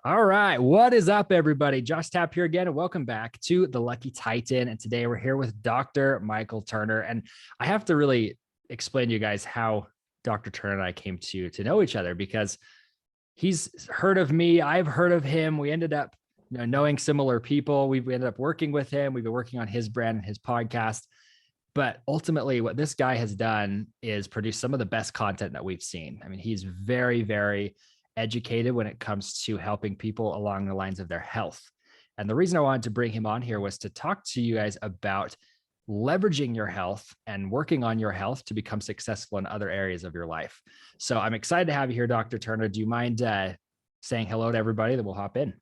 All right. What is up, everybody? Josh Tapp here again, and welcome back to the Lucky Titan. And today we're here with Dr. Michael Turner. And I have to really explain to you guys how Dr. Turner and I came to know each other, because he's heard of me. I've heard of him. We ended up knowing similar people. We ended up working with him. We've been working on his brand and his podcast. But ultimately, what this guy has done is produce some of the best content that we've seen. I mean, he's very, very educated when it comes to helping people along the lines of their health. And the reason I wanted to bring him on here was to talk to you guys about leveraging your health and working on your health to become successful in other areas of your life. So I'm excited to have you here, Dr. Turner. Do you mind saying hello to everybody? Then we'll hop in.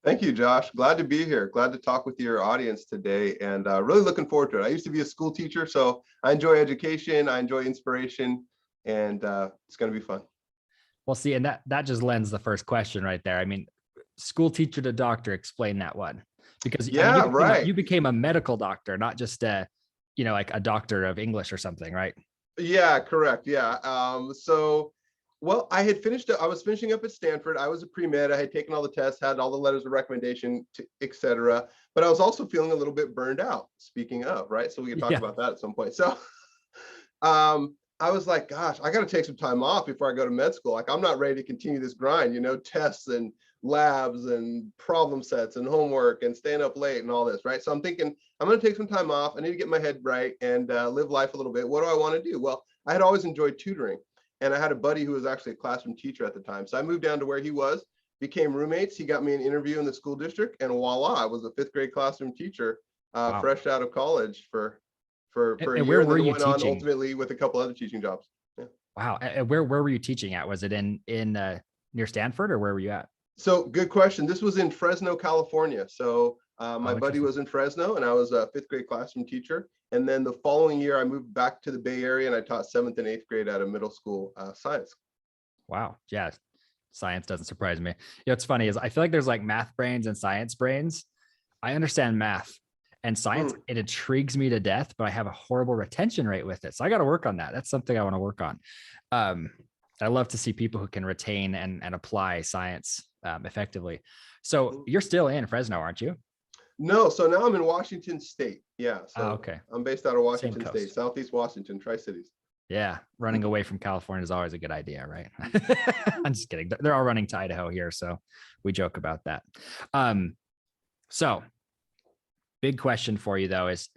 Thank you, Josh. Glad to be here. Glad to talk with your audience today, and really looking forward to it. I used to be a school teacher, so I enjoy education. I enjoy inspiration, and it's going to be fun. Well, see, and that just lends the first question right there. I mean, school teacher to doctor, explain that one. Because you became a medical doctor, not just like a doctor of English or something, right? Yeah, correct. Yeah. Well, I was finishing up at Stanford. I was a pre-med. I had taken all the tests, had all the letters of recommendation, et cetera. But I was also feeling a little bit burned out, speaking of, right? So we can talk about that at some point. So I was like, gosh, I got to take some time off before I go to med school. Like, I'm not ready to continue this grind, tests and labs and problem sets and homework and staying up late and all this, right? So I'm thinking, I'm going to take some time off. I need to get my head right and live life a little bit. What do I want to do? Well, I had always enjoyed tutoring. And I had a buddy who was actually a classroom teacher at the time. So I moved down to where he was, became roommates. He got me an interview in the school district, and voila, I was a fifth grade classroom teacher, wow, fresh out of college for a year. Where were you went teaching? On ultimately with a couple other teaching jobs. Yeah. Wow. And where were you teaching at? Was it in near Stanford, or where were you at? So good question. This was in Fresno, California. So my buddy was in Fresno, and I was a fifth grade classroom teacher. And then the following year, I moved back to the Bay Area, and I taught 7th and 8th grade at a middle school science. Wow. Yeah. Science doesn't surprise me. What's funny is I feel like there's like math brains and science brains. I understand math and science. It intrigues me to death, but I have a horrible retention rate with it. So I got to work on that. That's something I want to work on. I love to see people who can retain and apply science effectively. So you're still in Fresno, aren't you? No, so now I'm in Washington State. Yeah, so okay. I'm based out of Washington State, Southeast Washington, Tri-Cities. Yeah, running away from California is always a good idea, right? I'm just kidding. They're all running to Idaho here, so we joke about that. So big question for you though is,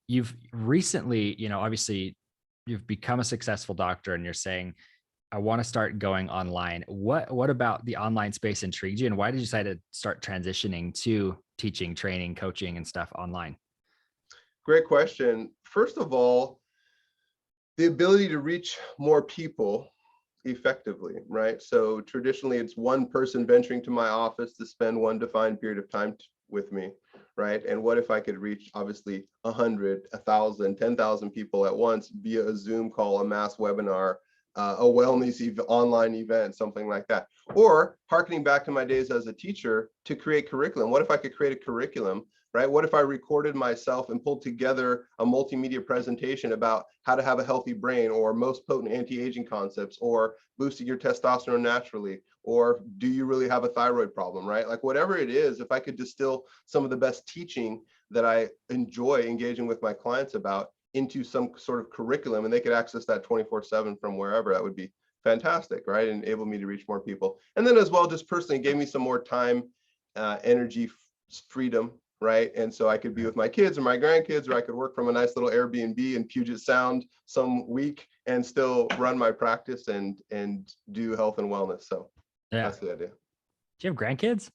you've recently, obviously you've become a successful doctor, and you're saying, I want to start going online. What about the online space intrigued you, and why did you decide to start transitioning to teaching, training, coaching, and stuff online? Great question. First of all, the ability to reach more people effectively, right? So traditionally, it's one person venturing to my office to spend one defined period of time with me, right? And what if I could reach, obviously, 100, 1,000, 10,000 people at once via a Zoom call, a mass webinar, a wellness online event, something like that. Or harkening back to my days as a teacher, to create curriculum. What if I could create a curriculum, right? What if I recorded myself and pulled together a multimedia presentation about how to have a healthy brain, or most potent anti-aging concepts, or boosting your testosterone naturally, or do you really have a thyroid problem, right? Like whatever it is, if I could distill some of the best teaching that I enjoy engaging with my clients about into some sort of curriculum, and they could access that 24/7 from wherever, that would be fantastic, right? And enable me to reach more people. And then as well, just personally gave me some more time, energy, freedom, right? And so I could be with my kids or my grandkids, or I could work from a nice little Airbnb in Puget Sound some week and still run my practice and do health and wellness. So yeah, that's the idea. Do you have grandkids?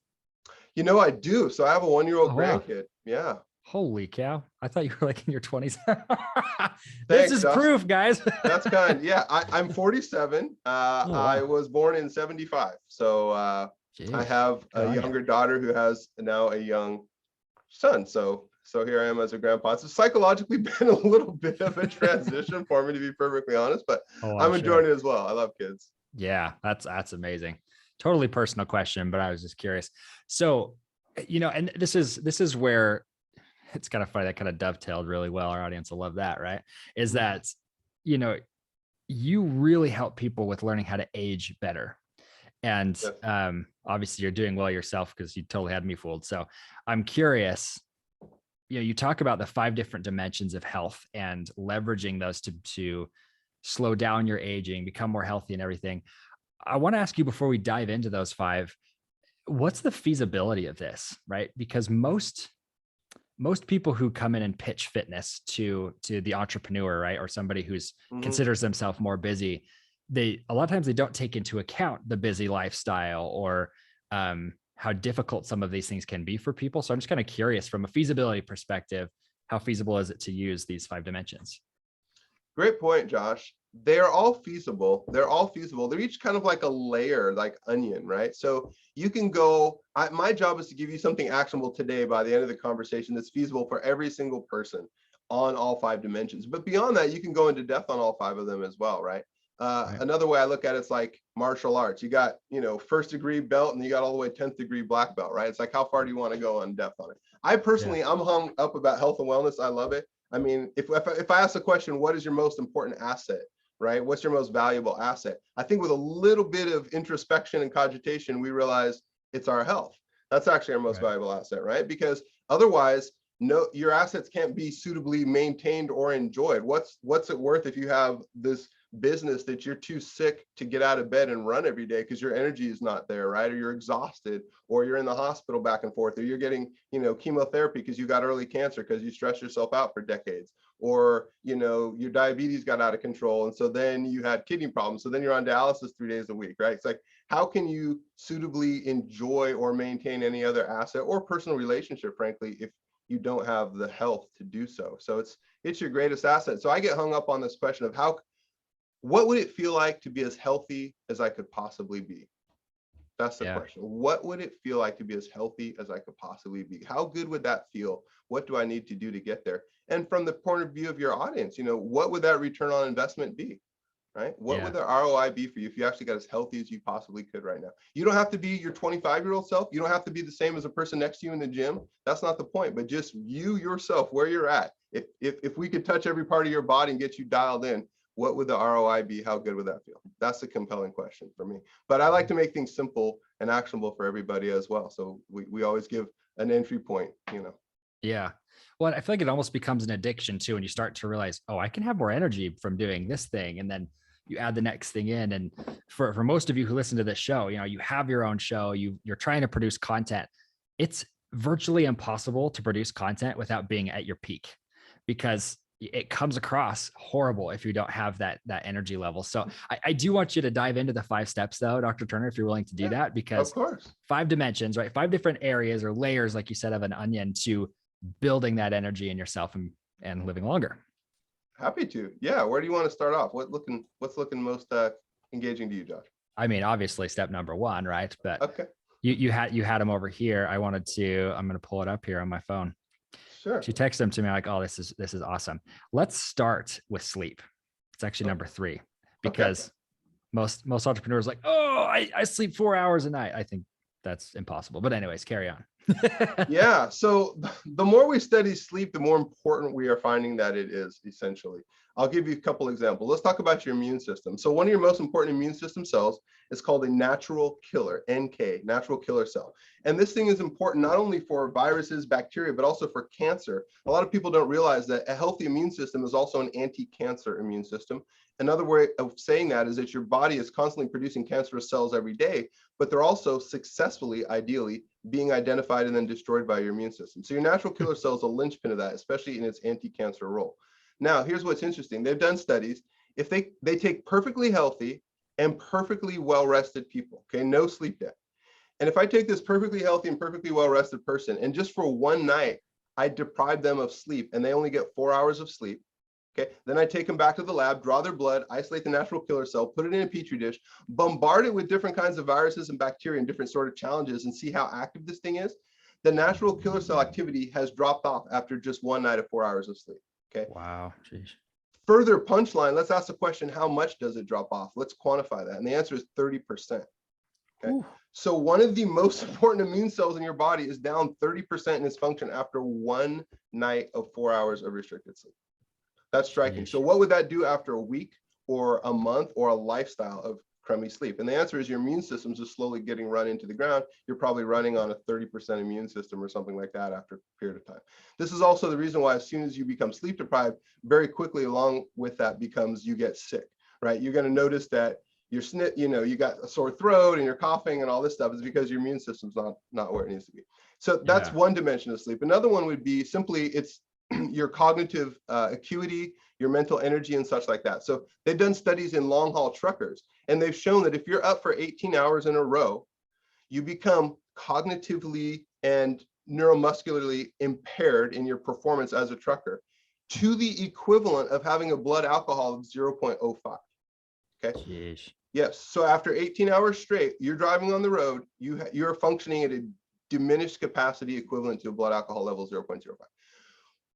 I do. So I have a 1-year-old grandkid. Wow. Yeah. Holy cow. I thought you were like in your 20s. This is proof, guys. That's kind. Yeah, I'm 47. I was born in 75. So I have a younger daughter who has now a young son. So here I am as a grandpa. It's psychologically been a little bit of a transition for me, to be perfectly honest, but I'm enjoying it as well. I love kids. Yeah, that's amazing. Totally personal question, but I was just curious. So, and this is where it's kind of funny, that kind of dovetailed really well. Our audience will love that, right? Is that, you really help people with learning how to age better. And Yes. obviously you're doing well yourself because you totally had me fooled. So I'm curious, you talk about the 5 different dimensions of health and leveraging those to slow down your aging, become more healthy and everything. I want to ask you before we dive into those 5, what's the feasibility of this, right? Because most people who come in and pitch fitness to the entrepreneur, right, or somebody who's Mhm. considers themselves more busy, they a lot of times they don't take into account the busy lifestyle or how difficult some of these things can be for people. So I'm just kind of curious from a feasibility perspective, how feasible is it to use these 5 dimensions? Great point, Josh. They're all feasible. They're all feasible. They're each kind of like a layer, like onion, right? So you can go, my job is to give you something actionable today by the end of the conversation that's feasible for every single person on all 5 dimensions. But beyond that, you can go into depth on all 5 of them as well, right? Right. Another way I look at it's like martial arts. You got, first degree belt and you got all the way 10th degree black belt, right? It's like, how far do you want to go on depth on it? I Yeah. personally, I'm hung up about health and wellness. I love it. I mean, if I ask the question, what is your most important asset, right? What's your most valuable asset? I think with a little bit of introspection and cogitation, we realize it's our health. That's actually our most Right. valuable asset, right? Because otherwise, no, your assets can't be suitably maintained or enjoyed. What's it worth if you have this business that you're too sick to get out of bed and run every day because your energy is not there, right? Or you're exhausted, or you're in the hospital back and forth, or you're getting, chemotherapy because you got early cancer because you stressed yourself out for decades, or, your diabetes got out of control. And so then you had kidney problems. So then you're on dialysis 3 days a week, right? It's like, how can you suitably enjoy or maintain any other asset or personal relationship, frankly, if you don't have the health to do so? So it's your greatest asset. So I get hung up on this question of what would it feel like to be as healthy as I could possibly be? That's the Yeah. question. What would it feel like to be as healthy as I could possibly be? How good would that feel? What do I need to do to get there? And from the point of view of your audience, what would that return on investment be? Right? What would Yeah. the ROI be for you if you actually got as healthy as you possibly could right now? You don't have to be your 25-year-old self. You don't have to be the same as a person next to you in the gym. That's not the point, but just you yourself, where you're at. If we could touch every part of your body and get you dialed in, what would the ROI be? How good would that feel? That's a compelling question for me. But I like to make things simple and actionable for everybody as well. So we always give an entry point. Yeah. Well, I feel like it almost becomes an addiction too, when you start to realize, oh, I can have more energy from doing this thing. And then you add the next thing in. And for most of you who listen to this show, you have your own show, you're trying to produce content. It's virtually impossible to produce content without being at your peak, because it comes across horrible if you don't have that energy level. So I do want you to dive into the 5 steps though, Dr. Turner, if you're willing to do Yeah, that, of because course. 5 dimensions, right? 5 different areas or layers, like you said, of an onion to building that energy in yourself and living longer. Happy to. Yeah. Where do you want to start off? What's looking most engaging to you, Josh? I mean, obviously step number 1, right? But Okay. you had them over here. I'm going to pull it up here on my phone. Sure. She texted them to me like, oh, this is awesome. Let's start with sleep. It's actually number 3, Okay. because most entrepreneurs are like, oh, I sleep 4 hours a night. I think that's impossible. But anyways, carry on. Yeah. So the more we study sleep, the more important we are finding that it is, essentially. I'll give you a couple examples. Let's talk about your immune system. So one of your most important immune system cells is called a natural killer, NK, natural killer cell. And this thing is important not only for viruses, bacteria, but also for cancer. A lot of people don't realize that a healthy immune system is also an anti-cancer immune system. Another way of saying that is that your body is constantly producing cancerous cells every day, but they're also successfully, ideally, being identified and then destroyed by your immune system. So your natural killer cell is a linchpin of that, especially in its anti-cancer role. Now, here's what's interesting. They've done studies. If they take perfectly healthy and perfectly well-rested people, okay, no sleep debt. And if I take this perfectly healthy and perfectly well-rested person, and just for one night, I deprive them of sleep, and they only get 4 hours of sleep, okay, then I take them back to the lab, draw their blood, isolate the natural killer cell, put it in a petri dish, bombard it with different kinds of viruses and bacteria and different sort of challenges, and see how active this thing is. The natural killer cell activity has dropped off after just one night of 4 hours of sleep. Okay. Wow. Jeez. Further punchline, let's ask the question, how much does it drop off? Let's quantify that. And the answer is 30%. Okay. Ooh. So one of the most important immune cells in your body is down 30% in its function after one night of 4 hours of restricted sleep. That's striking. Jeez. So what would that do after a week or a month or a lifestyle of crummy sleep? And the answer is your immune system's just slowly getting run into the ground. You're probably running on a 30% immune system or something like that after a period of time. This is also the reason why as soon as you become sleep deprived, very quickly along with that becomes you get sick, right? You're going to notice that your you got a sore throat and you're coughing and all this stuff is because your immune system's not where it needs to be. So that's one dimension of sleep. Another one would be simply it's your cognitive acuity, your mental energy and such like that. So they've done studies in long haul truckers, and they've shown that if you're up for 18 hours in a row, you become cognitively and neuromuscularly impaired in your performance as a trucker to the equivalent of having a blood alcohol of 0.05. Okay. Jeez. Yes. So after 18 hours straight, you're driving on the road, you're functioning at a diminished capacity equivalent to a blood alcohol level 0.05.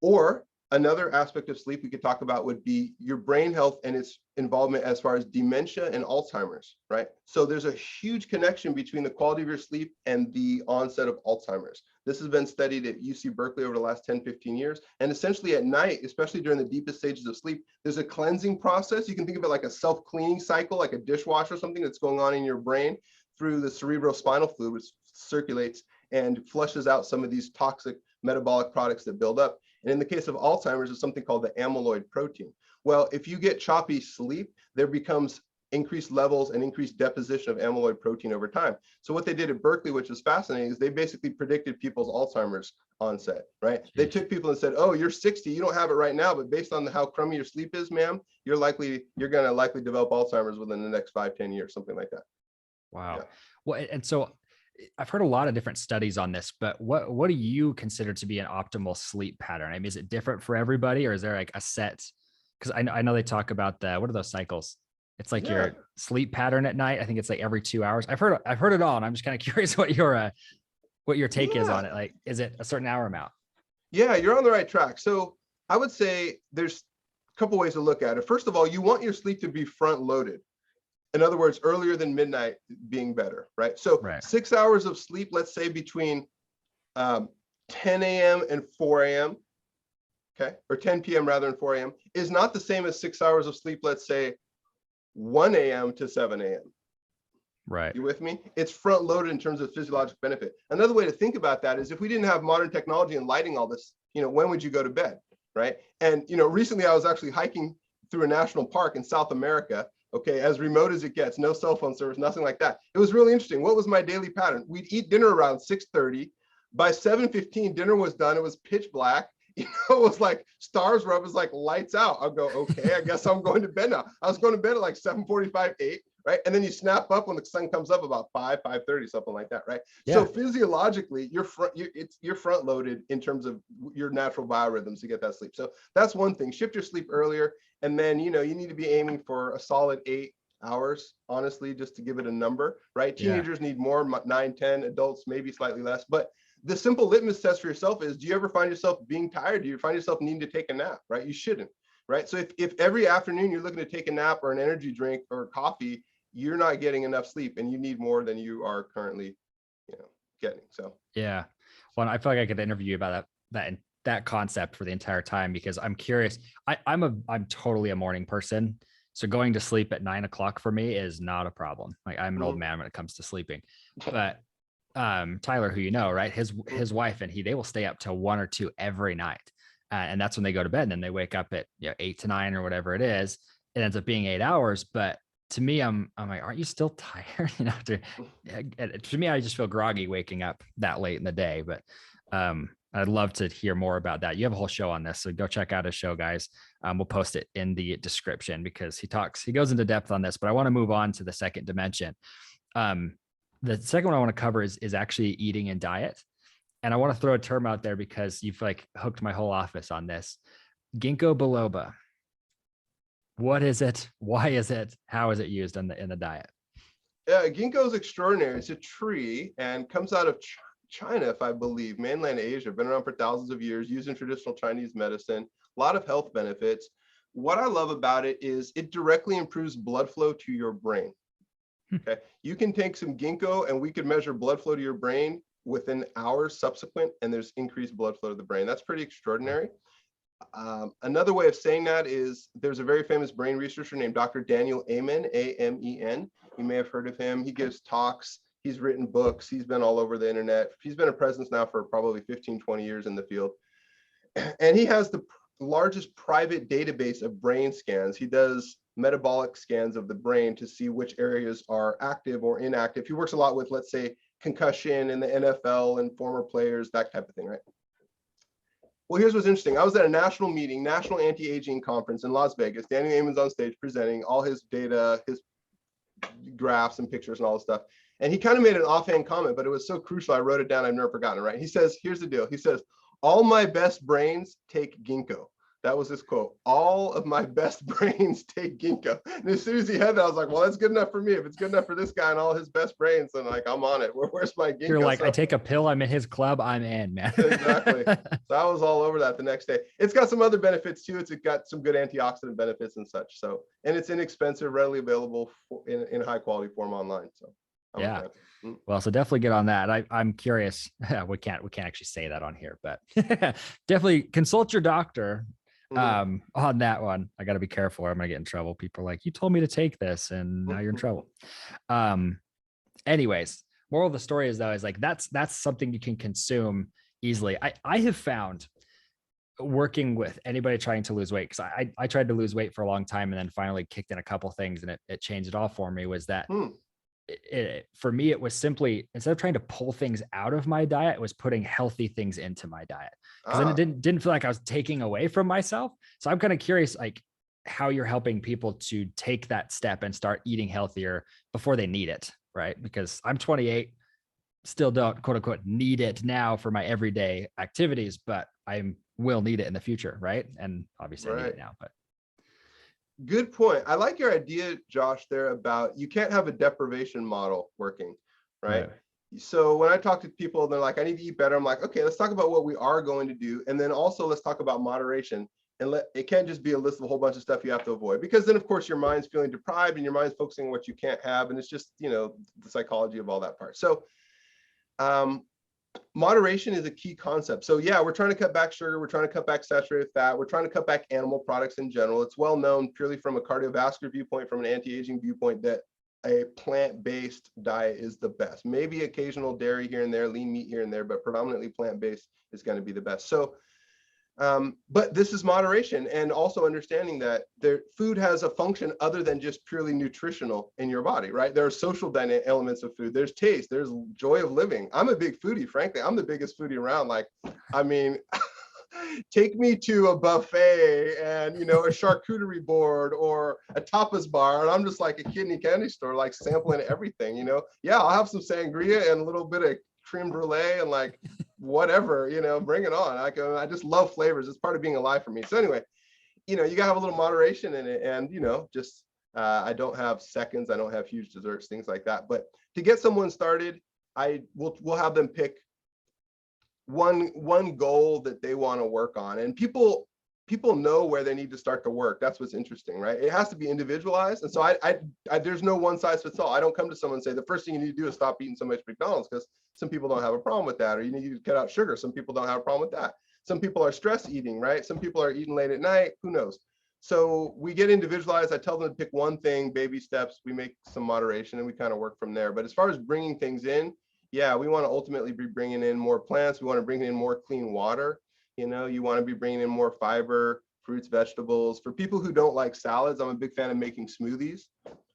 Or another aspect of sleep we could talk about would be your brain health and its involvement as far as dementia and Alzheimer's, right? So there's a huge connection between the quality of your sleep and the onset of Alzheimer's. This has been studied at UC Berkeley over the last 10, 15 years. And essentially at night, especially during the deepest stages of sleep, there's a cleansing process. You can think of it like a self-cleaning cycle, like a dishwasher or something that's going on in your brain through the cerebrospinal fluid, which circulates and flushes out some of these toxic metabolic products that build up. And in the case of Alzheimer's, it's something called the amyloid protein. Well, if you get choppy sleep, there becomes increased levels and increased deposition of amyloid protein over time. So what they did at Berkeley, which is fascinating, is they basically predicted people's Alzheimer's onset, right? Jeez. They took people and said, oh, you're 60, you don't have it right now, but based on how crummy your sleep is, ma'am, you're going to likely develop Alzheimer's within the next 5-10 years, something like that. Wow. Yeah. Well, and so I've heard a lot of different studies on this, but what do you consider to be an optimal sleep pattern? I mean, is it different for everybody, or is there like a set? Because I know they talk about what are those cycles? It's like your sleep pattern at night. I think it's like every 2 hours. I've heard it all, and I'm just kind of curious what your take is on it. Like, is it a certain hour amount? Yeah, you're on the right track. So I would say there's a couple ways to look at it. First of all, you want your sleep to be front loaded. In other words, earlier than midnight being better, right? So 6 hours of sleep, let's say between 10 a.m. and 4 a.m., okay, or 10 p.m. rather than 4 a.m., is not the same as 6 hours of sleep, let's say 1 a.m. to 7 a.m. Right. You with me? It's front loaded in terms of physiologic benefit. Another way to think about that is if we didn't have modern technology and lighting all this, when would you go to bed, right? And, recently I was actually hiking through a national park in South America. Okay, as remote as it gets, no cell phone service, nothing like that. It was really interesting. What was my daily pattern? We'd eat dinner around 6:30. By 7:15, dinner was done. It was pitch black. It was like stars were up. It was like lights out. I'll go, okay, I guess I'm going to bed now. I was going to bed at like 7:45, 8, right? And then you snap up when the sun comes up about 5:30, something like that, right? Yeah. So physiologically, you're front loaded in terms of your natural biorhythms to get that sleep. So that's one thing. Shift your sleep earlier. And then, you need to be aiming for a solid 8 hours, honestly, just to give it a number, right? Teenagers need more, 9, 10, adults, maybe slightly less. But the simple litmus test for yourself is, do you ever find yourself being tired? Do you find yourself needing to take a nap, right? You shouldn't, right? So if every afternoon you're looking to take a nap or an energy drink or coffee, you're not getting enough sleep and you need more than you are currently, getting. So, yeah. Well, I feel like I could interview you about that concept for the entire time, because I'm curious. I'm totally a morning person. So going to sleep at 9 o'clock for me is not a problem. Like, I'm an old man when it comes to sleeping, but Tyler, who right, his wife and they will stay up till 1 or 2 every night, and that's when they go to bed. And then they wake up at 8 to 9 or whatever it is. It ends up being 8 hours, but to me, I'm like, aren't you still tired? To me, I just feel groggy waking up that late in the day. But I'd love to hear more about that. You have a whole show on this, so go check out his show, guys. We'll post it in the description because he goes into depth on this. But I want to move on to the second dimension. The second one I want to cover is actually eating and diet. And I want to throw a term out there because you've hooked my whole office on this. Ginkgo biloba. What is it? Why is it? How is it used in the diet? Yeah, ginkgo is extraordinary. It's a tree and comes out of China, if I believe, mainland Asia, been around for thousands of years, used in traditional Chinese medicine, a lot of health benefits. What I love about it is it directly improves blood flow to your brain. Okay, you can take some ginkgo and we could measure blood flow to your brain within hours subsequent, and there's increased blood flow to the brain. That's pretty extraordinary. Another way of saying that is there's a very famous brain researcher named Dr. Daniel Amen, A-M-E-N. You may have heard of him. He gives talks. He's written books. He's been all over the internet. He's been a presence now for probably 15, 20 years in the field. And he has the largest private database of brain scans. He does metabolic scans of the brain to see which areas are active or inactive. He works a lot with, let's say, concussion in the NFL and former players, that type of thing, right? Well, here's what's interesting. I was at a national meeting, national anti-aging conference in Las Vegas. Daniel Amen's on stage presenting all his data, his graphs and pictures and all this stuff. And he kind of made an offhand comment, but it was so crucial. I wrote it down. I've never forgotten it, right? He says, here's the deal. He says, all my best brains take ginkgo. That was his quote. All of my best brains take ginkgo. And as soon as he had that, I was like, well, that's good enough for me. If it's good enough for this guy and all his best brains, then like, I'm on it. Where's my ginkgo? You're like, I take a pill, I'm in his club, I'm in, man. Exactly. So I was all over that the next day. It's got some other benefits too. It's got some good antioxidant benefits and such. So, and it's inexpensive, readily available in high quality form online. So yeah. Well, so definitely get on that. I'm curious. We can't actually say that on here, but definitely consult your doctor on that one. I got to be careful or I'm gonna get in trouble. People are like, you told me to take this and now you're in trouble. Anyways, moral of the story is though, is like, that's something you can consume easily. I have found working with anybody trying to lose weight, because I tried to lose weight for a long time and then finally kicked in a couple things and it changed it all for me, was that for me, it was simply, instead of trying to pull things out of my diet, it was putting healthy things into my diet. Because then it didn't feel like I was taking away from myself. So I'm kind of curious, like how you're helping people to take that step and start eating healthier before they need it, right? Because I'm 28, still don't quote unquote need it now for my everyday activities, but I will need it in the future, right? And obviously I need it now, but. Good point. I like your idea, Josh, there about you can't have a deprivation model working, right? So when I talk to people, they're like, I need to eat better. I'm like, okay, let's talk about what we are going to do. And then also let's talk about moderation. And it can't just be a list of a whole bunch of stuff you have to avoid, because then of course your mind's feeling deprived and your mind's focusing on what you can't have. And it's just, you know, the psychology of all that part. So moderation is a key concept. So yeah, we're trying to cut back sugar. We're trying to cut back saturated fat. We're trying to cut back animal products in general. It's well known purely from a cardiovascular viewpoint, from an anti-aging viewpoint, that a plant-based diet is the best. Maybe occasional dairy here and there, lean meat here and there, but predominantly plant-based is going to be the best. So, but this is moderation, and also understanding that food has a function other than just purely nutritional in your body, right? There are social elements of food. There's taste, there's joy of living. I'm a big foodie, frankly. I'm the biggest foodie around. Like, I mean, take me to a buffet and, you know, a charcuterie board or a tapas bar, and I'm just like a kidney candy store, like sampling everything, you know? Yeah, I'll have some sangria and a little bit of creme brulee and like whatever, you know, bring it on. I just love flavors. It's part of being alive for me. So anyway, you know, you gotta have a little moderation in it, and, you know, just I don't have seconds, I don't have huge desserts, things like that. But to get someone started, we'll have them pick one goal that they want to work on, and people know where they need to start to work. That's what's interesting, right? It has to be individualized. And so I there's no one size fits all. I don't come to someone and say the first thing you need to do is stop eating so much McDonald's, because some people don't have a problem with that, or you need to cut out sugar. Some people don't have a problem with that. Some people are stress eating, right? Some people are eating late at night, who knows? So we get individualized. I tell them to pick one thing, baby steps, we make some moderation, and we kind of work from there. But as far as bringing things in, yeah, we want to ultimately be bringing in more plants. We want to bring in more clean water. You know, you want to be bringing in more fiber, fruits, vegetables. For people who don't like salads, I'm a big fan of making smoothies,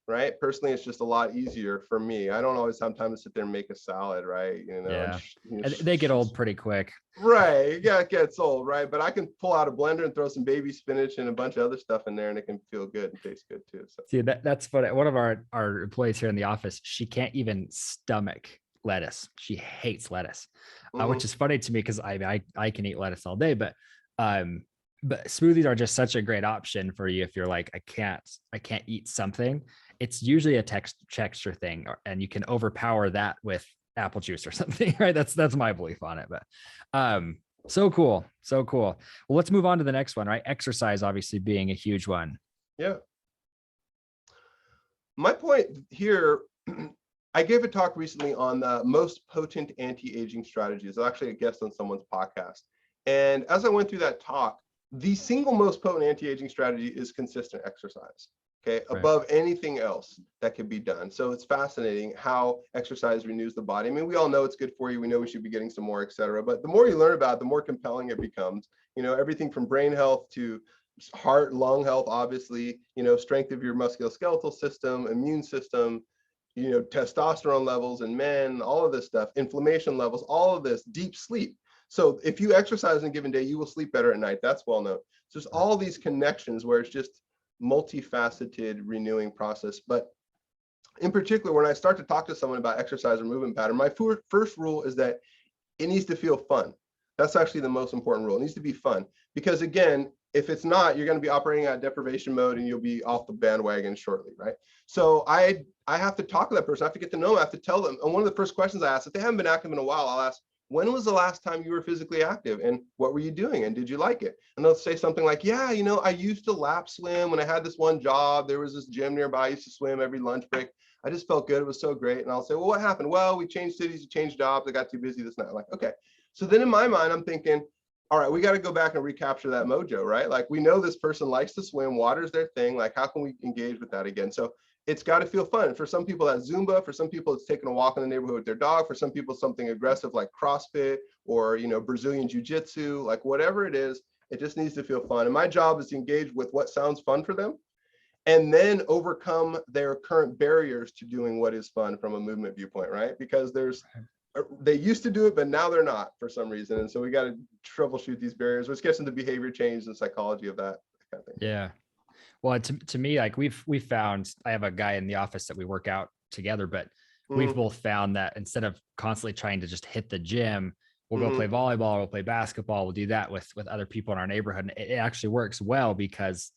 right? Personally, it's just a lot easier for me. I don't always have time to sit there and make a salad, right? You know, yeah. And they get old pretty quick. Right. Yeah, it gets old, right? But I can pull out a blender and throw some baby spinach and a bunch of other stuff in there, and it can feel good and taste good too. So see, that's funny. One of our employees here in the office, she can't even stomach lettuce. She hates lettuce, which is funny to me, because I can eat lettuce all day, but smoothies are just such a great option for you if you're like, I can't eat something. It's usually a texture thing, and you can overpower that with apple juice or something, right? That's my belief on it. But so cool. Well, let's move on to the next one, right? Exercise obviously being a huge one. Yeah. My point here, I gave a talk recently on the most potent anti-aging strategies. I was actually a guest on someone's podcast. And as I went through that talk, the single most potent anti-aging strategy is consistent exercise. okay, Right. above anything else that could be done. So it's fascinating how exercise renews the body. I mean, we all know it's good for you. We know we should be getting some more, et cetera. But the more you learn about it, the more compelling it becomes. Everything from brain health to heart, lung health, obviously, strength of your musculoskeletal system, immune system, testosterone levels in men, all of this stuff, inflammation levels, all of this, deep sleep. So if you exercise in a given day, you will sleep better at night. That's well known. So there's all these connections where it's just multifaceted renewing process. But in particular, when I start to talk to someone about exercise or movement pattern, my first rule is that it needs to feel fun. That's actually the most important rule. It needs to be fun, because again, if it's not, you're going to be operating at deprivation mode and you'll be off the bandwagon shortly, right? So I have to talk to that person. I have to get to know them. I have to tell them. And one of the first questions I ask, if they haven't been active in a while, I'll ask, when was the last time you were physically active and what were you doing and did you like it? And they'll say something like, yeah, I used to lap swim when I had this one job. There was this gym nearby. I used to swim every lunch break. I just felt good. It was so great. And I'll say, well, what happened? Well, we changed cities, we changed jobs. I got too busy this night. I'm like, okay. So then in my mind, I'm thinking, all right, we got to go back and recapture that mojo, right? Like, we know this person likes to swim, water's their thing. Like, how can we engage with that again? So it's got to feel fun. For some people, that's Zumba. For some people, it's taking a walk in the neighborhood with their dog. For some people, something aggressive like CrossFit or, Brazilian Jiu-Jitsu, like whatever it is, it just needs to feel fun. And my job is to engage with what sounds fun for them and then overcome their current barriers to doing what is fun from a movement viewpoint, right? Because they used to do it, but now they're not for some reason. And so we got to troubleshoot these barriers, which gets into behavior change and psychology of that kind of thing. Yeah. Well, to me, like we've found, I have a guy in the office that we work out together, but we've both found that instead of constantly trying to just hit the gym, we'll go play volleyball, we'll play basketball, we'll do that with other people in our neighborhood. And it actually works well because,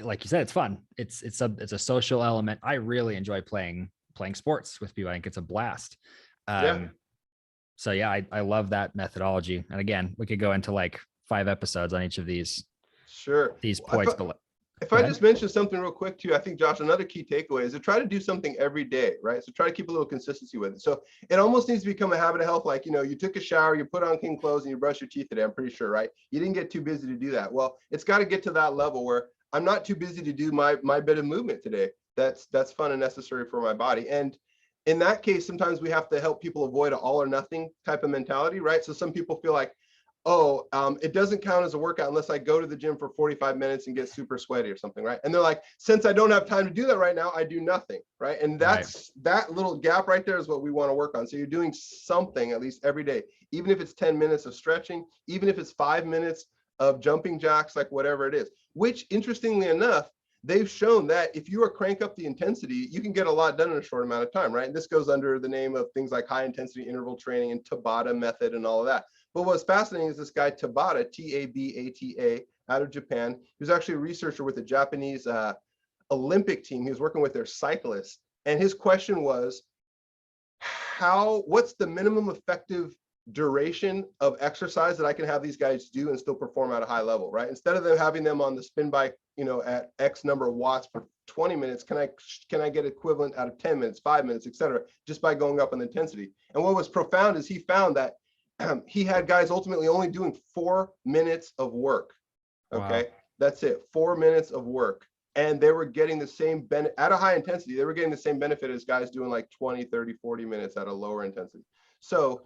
like you said, it's fun. It's a social element. I really enjoy playing sports with people. I think it's a blast. Yeah. So yeah, I love that methodology. And again, we could go into like 5 episodes on each of these points. But if I just mention something real quick too, I think, Josh, another key takeaway is to try to do something every day, right? So try to keep a little consistency with it. So it almost needs to become a habit of health. Like, you took a shower, you put on clean clothes and you brush your teeth today, I'm pretty sure, right? You didn't get too busy to do that. Well, it's got to get to that level where I'm not too busy to do my bit of movement today. That's fun and necessary for my body. And in that case, sometimes we have to help people avoid an all or nothing type of mentality, right? So some people feel like, it doesn't count as a workout unless I go to the gym for 45 minutes and get super sweaty or something, right? And they're like, since I don't have time to do that right now, I do nothing, right? And that little gap right there is what we want to work on. So you're doing something at least every day, even if it's 10 minutes of stretching, even if it's 5 minutes of jumping jacks, like whatever it is, which interestingly enough, they've shown that if you crank up the intensity, you can get a lot done in a short amount of time, right? And this goes under the name of things like high intensity interval training and Tabata method and all of that. But what's fascinating is this guy Tabata, T-A-B-A-T-A, out of Japan. He was actually a researcher with the Japanese Olympic team. He was working with their cyclists. And his question was, what's the minimum effective duration of exercise that I can have these guys do and still perform at a high level, right? Instead of them having them on the spin bike, at X number of watts for 20 minutes, can I get equivalent out of 10 minutes, 5 minutes, et cetera, just by going up in intensity? And what was profound is he found that he had guys ultimately only doing 4 minutes of work. Okay. Wow. That's it. 4 minutes of work. And they were getting the same benefit at a high intensity. They were getting the same benefit as guys doing like 20, 30, 40 minutes at a lower intensity. So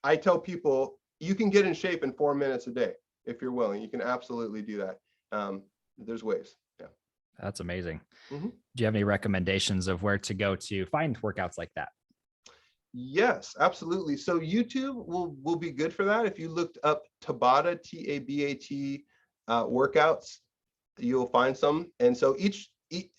I tell people, you can get in shape in 4 minutes a day if you're willing. You can absolutely do that. There's ways. Yeah. That's amazing. Do you have any recommendations of where to go to find workouts like that? Yes, absolutely. So YouTube will be good for that. If you looked up Tabata, T-A-B-A-T workouts, you'll find some. And so each,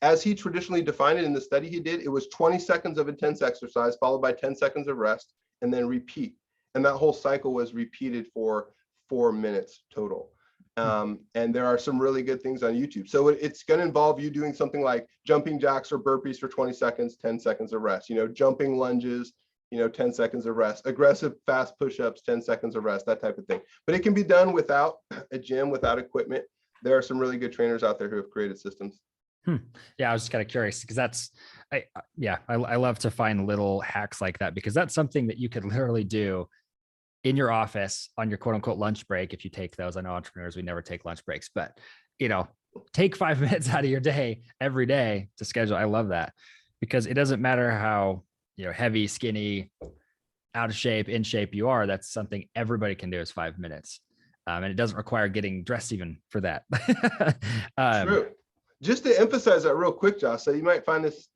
as he traditionally defined it in the study he did, it was 20 seconds of intense exercise followed by 10 seconds of rest and then repeat. And that whole cycle was repeated for 4 minutes total. And there are some really good things on YouTube. So it's going to involve you doing something like jumping jacks or burpees for 20 seconds, 10 seconds of rest, jumping lunges, 10 seconds of rest, aggressive fast push-ups, 10 seconds of rest, that type of thing. But it can be done without a gym, without equipment. There are some really good trainers out there who have created systems. Yeah, I was just kind of curious because I love to find little hacks like that, because that's something that you could literally do in your office on your quote unquote lunch break. If you take those, I know entrepreneurs, we never take lunch breaks, but take 5 minutes out of your day every day to schedule. I love that, because it doesn't matter how, heavy, skinny, out of shape, in shape you are. That's something everybody can do is 5 minutes. And it doesn't require getting dressed even for that. True. Just to emphasize that real quick, Josh, so you might find this,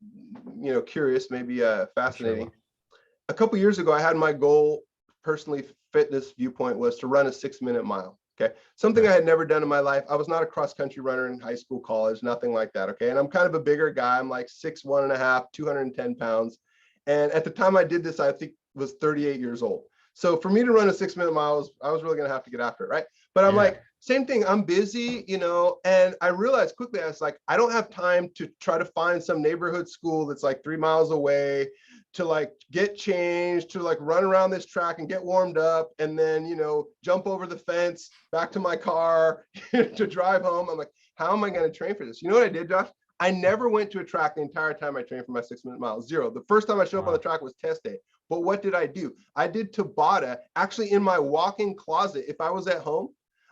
curious, maybe fascinating. Sure. A couple years ago, I had my goal, personally, fitness viewpoint, was to run a 6-minute mile. Okay. Something I had never done in my life. I was not a cross country runner in high school, college, nothing like that. Okay. And I'm kind of a bigger guy. I'm like 6'1.5", 210 pounds. And at the time I did this, I think was 38 years old. So for me to run a 6-minute mile, I was really going to have to get after it. Right. But I'm like, same thing. I'm busy, and I realized quickly, I was like, I don't have time to try to find some neighborhood school that's like 3 miles away, to like get changed, to like run around this track and get warmed up, and then, jump over the fence back to my car to drive home. I'm like, how am I going to train for this? You know what I did, Josh? I never went to a track the entire time I trained for my 6-minute mile. Zero. The first time I showed up on the track was test day. But what did I do? I did Tabata actually in my walk-in closet. If I was at home,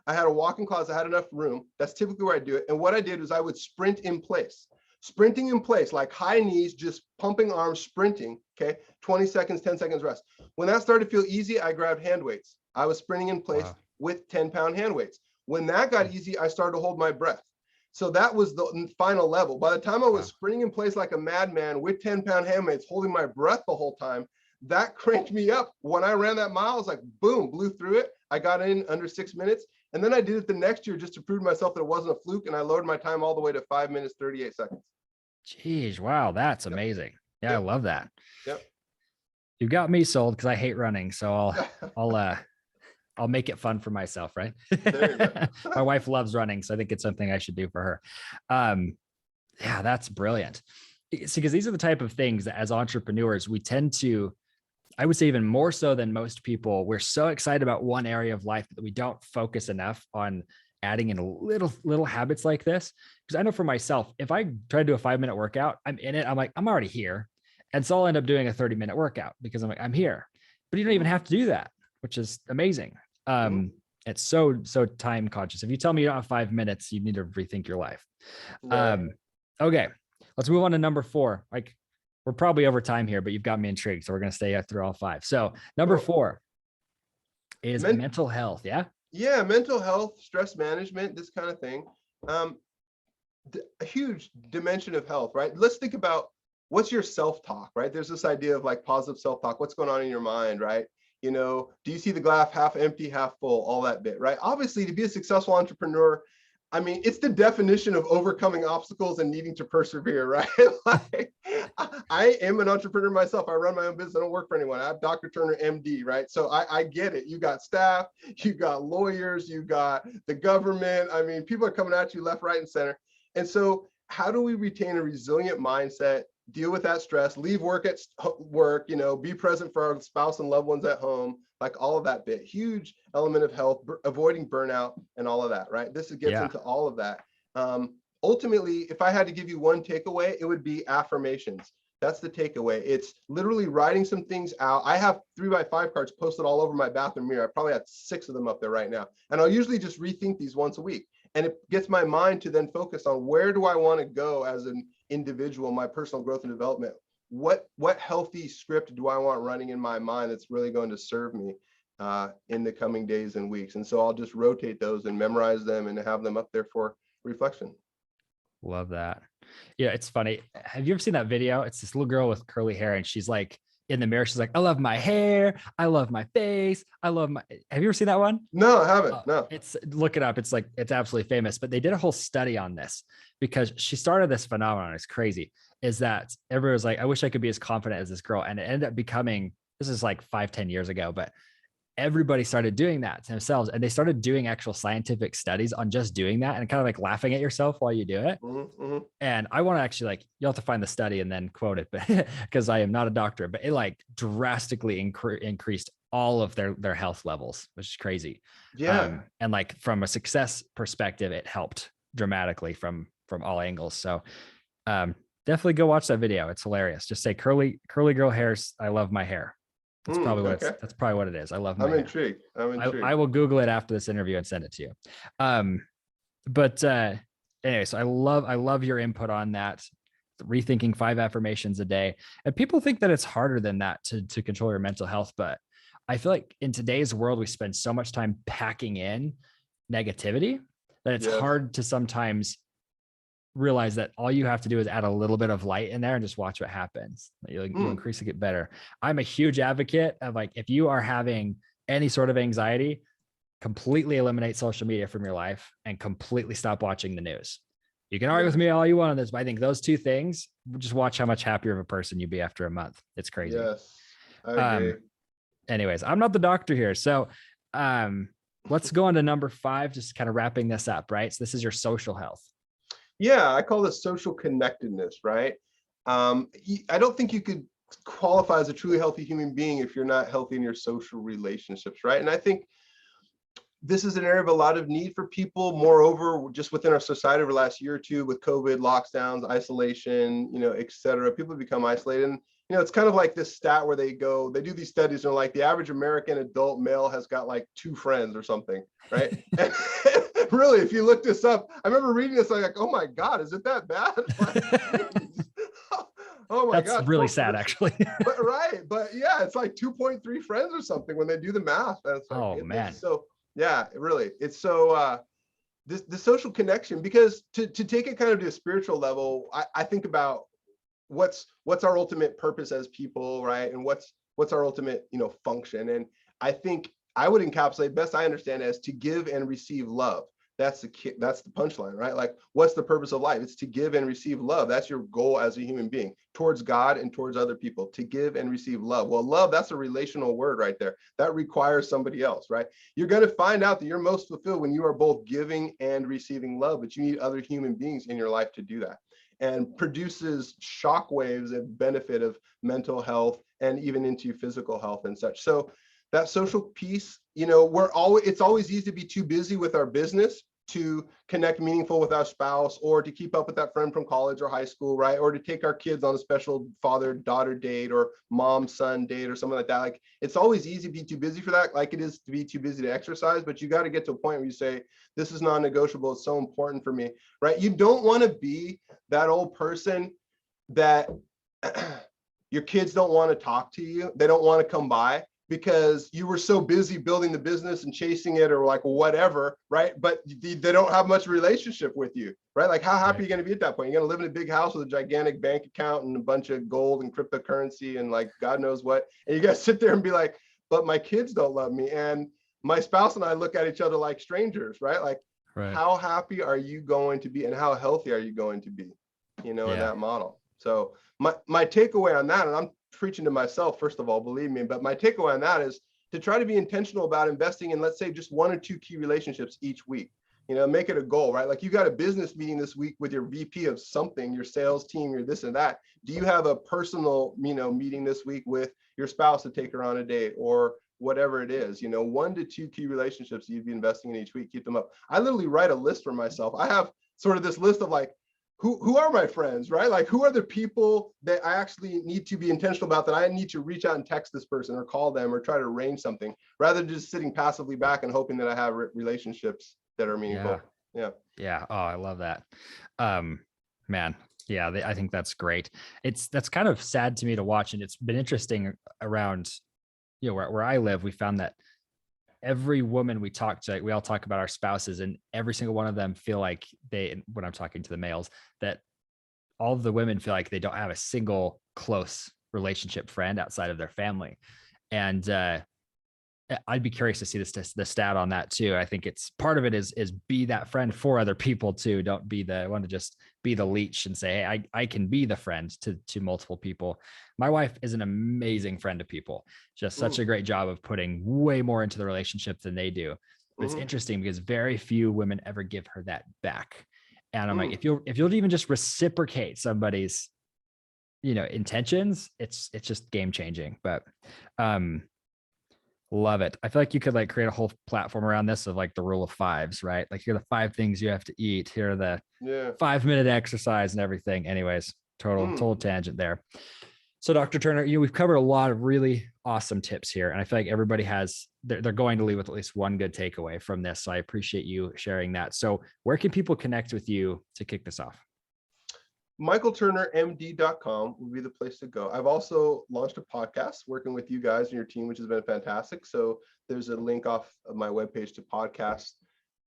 I had a walk-in closet, I had enough room. That's typically where I do it. And what I did was I would sprint in place. Sprinting in place, like high knees, just pumping arms, sprinting, okay? 20 seconds, 10 seconds rest. When that started to feel easy, I grabbed hand weights. I was sprinting in place with 10-pound hand weights. When that got easy, I started to hold my breath. So that was the final level. By the time I was sprinting in place like a madman with 10-pound hand weights, holding my breath the whole time, that cranked me up. When I ran that mile, I was like, boom, blew through it. I got in under 6 minutes. And then I did it the next year just to prove to myself that it wasn't a fluke. And I lowered my time all the way to 5 minutes, 38 seconds. Jeez. Wow. That's amazing. Yeah. I love that. Yep. You've got me sold, because I hate running. So I'll make it fun for myself. Right. There you go. My wife loves running, so I think it's something I should do for her. Yeah, that's brilliant. Because these are the type of things that as entrepreneurs, we tend to, I would say even more so than most people, we're so excited about one area of life that we don't focus enough on adding in little habits like this. Because I know for myself, if I try to do a 5-minute workout, I'm in it. I'm like, I'm already here. And so I'll end up doing a 30-minute workout because I'm like, I'm here. But you don't even have to do that, which is amazing. It's so time conscious. If you tell me you don't have 5 minutes, you need to rethink your life. Right. Okay, let's move on to number 4. Like, we're probably over time here, but you've got me intrigued. So we're going to stay through all 5. So number 4 is mental health. Yeah. Yeah. Mental health, stress management, this kind of thing. A huge dimension of health, right? Let's think about what's your self-talk, right? There's this idea of like positive self-talk. What's going on in your mind, right? Do you see the glass half empty, half full, all that bit, right? Obviously, to be a successful entrepreneur, I mean, it's the definition of overcoming obstacles and needing to persevere, right? Like, I am an entrepreneur myself. I run my own business. I don't work for anyone. I have Dr. Turner, MD, right? So I get it. You got staff, you got lawyers, you got the government. I mean, people are coming at you left, right, and center. And so how do we retain a resilient mindset, deal with that stress, leave work at work, be present for our spouse and loved ones at home, like all of that bit, huge element of health, avoiding burnout and all of that, right? This gets into all of that. Ultimately, if I had to give you one takeaway, it would be affirmations. That's the takeaway. It's literally writing some things out. I have 3x5 cards posted all over my bathroom mirror. I probably have 6 of them up there right now. And I'll usually just rethink these once a week. And it gets my mind to then focus on where do I want to go as an individual, my personal growth and development. What healthy script do I want running in my mind that's really going to serve me in the coming days and weeks? And so I'll just rotate those and memorize them and have them up there for reflection. Love that. Yeah, it's funny. Have you ever seen that video? It's this little girl with curly hair, and she's like in the mirror. She's like, I love my hair. I love my face. I love my. Have you ever seen that one? No, I haven't. No. Look it up. It's absolutely famous. But they did a whole study on this because she started this phenomenon. It's crazy. Is that everyone was like, I wish I could be as confident as this girl. And it ended up becoming, this is like 5-10 years ago, but everybody started doing that to themselves. And they started doing actual scientific studies on just doing that and kind of like laughing at yourself while you do it. Mm-hmm. And I want to actually you'll have to find the study and then quote it, but because I am not a doctor, but it like drastically increased all of their health levels, which is crazy. Yeah. And like from a success perspective, it helped dramatically from all angles. So definitely go watch that video. It's hilarious. Just say curly girl hairs. I love my hair. That's probably what that's probably what it is. I love my hair. I'm intrigued. I will Google it after this interview and send it to you. But anyway, so I love your input on that. Rethinking 5 affirmations a day. And people think that it's harder than that to control your mental health. But I feel like in today's world, we spend so much time packing in negativity that it's Yes. hard to sometimes realize that all you have to do is add a little bit of light in there and just watch what happens. You'll increasingly get better. I'm a huge advocate of, like, if you are having any sort of anxiety, completely eliminate social media from your life and completely stop watching the news. You can argue with me all you want on this, but I think those 2 things, just watch how much happier of a person you'd be after a month. It's crazy. Yes, I agree. Anyways, I'm not the doctor here. So let's go on to number 5, just kind of wrapping this up, right? So this is your social health. Yeah, I call this social connectedness, right? I don't think you could qualify as a truly healthy human being if you're not healthy in your social relationships, right? And I think this is an area of a lot of need for people. Moreover, just within our society over the last year or two, with COVID, lockdowns, isolation, et cetera, people become isolated. And, it's kind of like this stat where they do these studies and like the average American adult male has got like 2 friends or something, right? And really, if you look this up, I remember reading this, like, oh my God, is it that bad? Oh my That's gosh. really sad, actually. But yeah, it's like 2.3 friends or something when they do the math. And it's like, oh man. So yeah, really, it's so the social connection, because to take it kind of to a spiritual level, I think about what's our ultimate purpose as people, right? And what's our ultimate, function. And I think I would encapsulate, best I understand, as to give and receive love. That's the punchline, right? Like, what's the purpose of life? It's to give and receive love. That's your goal as a human being, towards God and towards other people, to give and receive love. Well, love, that's a relational word right there. That requires somebody else, right? You're going to find out that you're most fulfilled when you are both giving and receiving love, but you need other human beings in your life to do that, and produces shockwaves of benefit of mental health and even into physical health and such. So that social piece, it's always easy to be too busy with our business to connect meaningful with our spouse, or to keep up with that friend from college or high school, right? Or to take our kids on a special father-daughter date or mom-son date or something like that. Like, it's always easy to be too busy for that, like it is to be too busy to exercise. But you got to get to a point where you say, this is non-negotiable. It's so important for me, right? You don't want to be that old person that your kids don't want to talk to you. They don't want to come by because you were so busy building the business and chasing it, or like whatever, right? But they don't have much relationship with you, right? Like, how happy are you going to be at that point? You're going to live in a big house with a gigantic bank account and a bunch of gold and cryptocurrency and like God knows what. And you guys sit there and be like, but my kids don't love me. And my spouse and I look at each other like strangers, right? Like, how happy are you going to be, and how healthy are you going to be, in that model? So my takeaway on that, and I'm preaching to myself, first of all, believe me, but my takeaway on that is to try to be intentional about investing in, let's say, just 1 or 2 key relationships each week. Make it a goal, right? Like, you got a business meeting this week with your VP of something, your sales team, your this and that. Do you have a personal, meeting this week with your spouse to take her on a date, or whatever it is? 1 to 2 key relationships you'd be investing in each week. Keep them up. I literally write a list for myself. I have sort of this list of like, who are my friends, right? Like, who are the people that I actually need to be intentional about, that I need to reach out and text this person or call them or try to arrange something, rather than just sitting passively back and hoping that I have relationships that are meaningful. Yeah. Oh, I love that. Man. Yeah. I think that's great. That's kind of sad to me to watch. And it's been interesting around, where I live. We found that every woman we talk to, we all talk about our spouses, and every single one of them feel like when I'm talking to the males, that all of the women feel like they don't have a single close relationship friend outside of their family. And I'd be curious to see the stat on that too. I think it's part of it is be that friend for other people too. Don't be the one to just be the leech and say, hey, I can be the friend to multiple people. My wife is an amazing friend to people. Just such a great job of putting way more into the relationship than they do. But it's interesting because very few women ever give her that back. And I'm like, if you'll even just reciprocate somebody's, intentions, it's just game changing. But love it. I feel like you could create a whole platform around this of the rule of 5s, right? Like, here are the 5 things you have to eat. Here are the 5-minute exercise and everything. Anyways, total tangent there. So, Dr. Turner, we've covered a lot of really awesome tips here, and I feel like everybody they're going to leave with at least one good takeaway from this. So, I appreciate you sharing that. So, where can people connect with you to kick this off? michaelturnermd.com would be the place to go. I've also launched a podcast working with you guys and your team, which has been fantastic. So there's a link off of my webpage to podcast,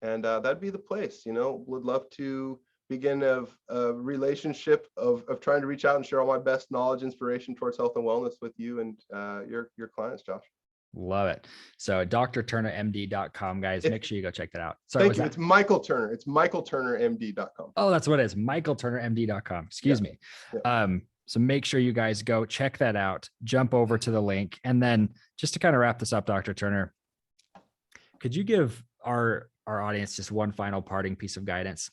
and that'd be the place. Would love to begin a relationship of trying to reach out and share all my best knowledge, inspiration towards health and wellness with you and your clients, Josh. Love it. So drturnermd.com, guys, make sure you go check that out. Sorry, thank you. It's Michael Turner. It's michaelturnermd.com. Oh, that's what it is. michaelturnermd.com. Excuse me. Yeah. So make sure you guys go check that out, jump over to the link. And then just to kind of wrap this up, Dr. Turner, could you give our audience just one final parting piece of guidance?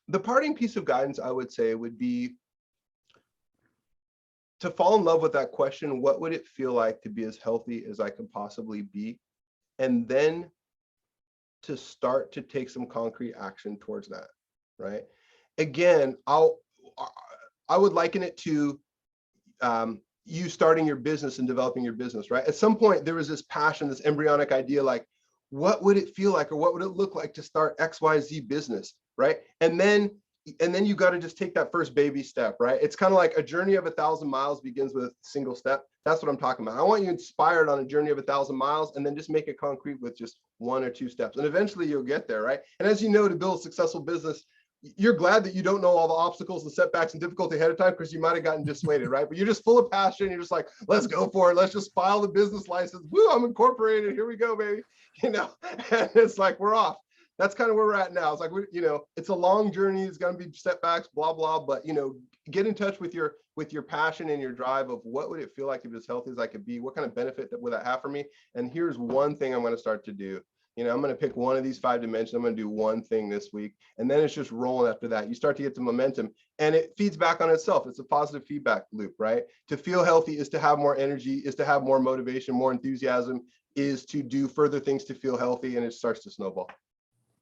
The parting piece of guidance I would say would be to fall in love with that question: what would it feel like to be as healthy as I could possibly be? And then to start to take some concrete action towards that, right? Again, I would liken it to you starting your business and developing your business, right? At some point, there was this passion, this embryonic idea, like, what would it feel like, or what would it look like to start XYZ business, right? And then you got to just take that first baby step, right? It's kind of like a journey of 1,000 miles begins with a single step. That's what I'm talking about. I want you inspired on a journey of 1,000 miles, and then just make it concrete with just 1 or 2 steps. And eventually you'll get there, right? And as you know, to build a successful business, you're glad that you don't know all the obstacles and setbacks and difficulty ahead of time, because you might have gotten dissuaded, right? But you're just full of passion. You're just like, let's go for it. Let's just file the business license. Woo, I'm incorporated. Here we go, baby. And it's like, we're off. That's kind of where we're at now. It's like, it's a long journey. It's going to be setbacks, blah, blah. But, get in touch with your passion and your drive of what would it feel like to be as healthy as I could be? What kind of benefit would that have for me? And here's one thing I'm going to start to do. I'm going to pick one of these 5 dimensions. I'm going to do one thing this week. And then it's just rolling after that. You start to get the momentum, and it feeds back on itself. It's a positive feedback loop, right? To feel healthy is to have more energy, is to have more motivation, more enthusiasm, is to do further things to feel healthy, and it starts to snowball.